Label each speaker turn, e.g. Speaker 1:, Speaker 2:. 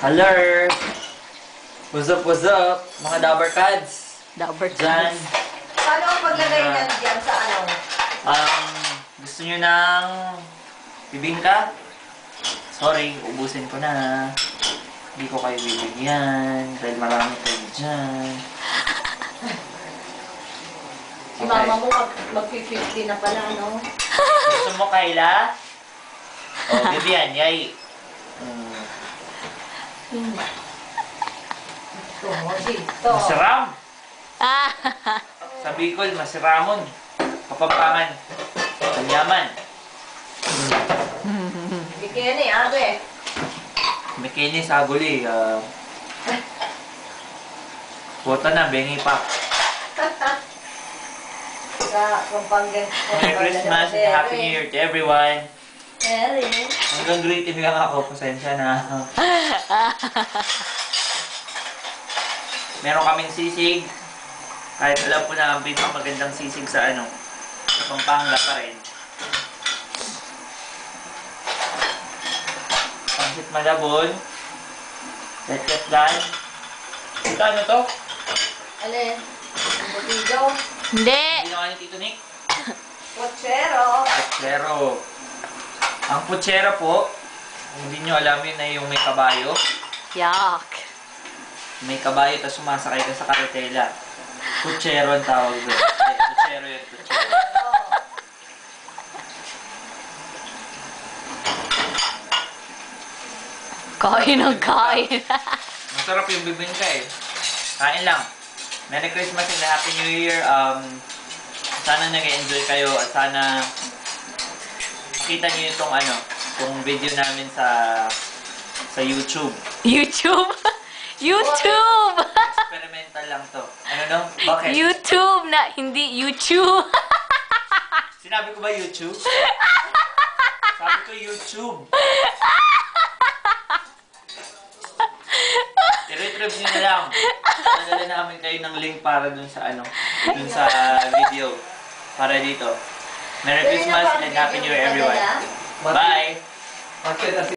Speaker 1: Hello! What's up? Mga Dabber Cads.
Speaker 2: Dabber
Speaker 1: Dyan.
Speaker 2: Cads.
Speaker 3: Paano ang paglagay niyan dyan sa ano?
Speaker 1: Gusto nyo ng bibingka? Sorry, ubusin ko na. Hindi ko kayo bibigyan dahil marami kayo dyan.
Speaker 3: Si mama mo mag-50 na pala, no?
Speaker 1: Gusto mo, Kayla? O, bibigyan, yay.
Speaker 3: Dito.
Speaker 1: Masiram!
Speaker 2: Ah!
Speaker 1: Sa Bicol, masiramon. Kapampangan. Kanyaman.
Speaker 3: Bikini, abe.
Speaker 1: Bikini, saguli. Bota na, bengi pa.
Speaker 3: Sa Pampanga.
Speaker 1: Merry Christmas and Happy New Year to everyone.
Speaker 3: Merry.
Speaker 1: Hanggang greeting lang ako. Pasensya na. Meron kaming sisig. Kahit alam ko na ang magandang sisig sa sa Pampanga pa rin. Pansit Malabon. Let's plan. Ano to?
Speaker 3: Alin? Ang butido.
Speaker 2: Hindi!
Speaker 1: Hindi na ni Tito Nick.
Speaker 3: Pochero.
Speaker 1: Putsero. Ang putsero po, hindi nyo alam yun na yung may kabayo.
Speaker 2: Yuck!
Speaker 1: May kabayo tapos sumasakay ka sa karetela. Putsero ang tawag doon. Putsero yun, putsero.
Speaker 2: Kain ang kain.
Speaker 1: Masarap yung bibingka eh. Kain lang. Merry Christmas and Happy New Year. Sana nag-enjoy kayo at sana makita niyo itong video namin sa YouTube.
Speaker 2: YouTube! YouTube!
Speaker 1: Experimental lang to. Bakit?
Speaker 2: YouTube na, hindi YouTube.
Speaker 1: Sinabi ko ba YouTube? Sabi ko YouTube. I-retrieve nyo na lang. Nadala namin kayo ng link para dun sa dun sa video. Para dito. Merry Christmas and Happy New Year everyone. Bye!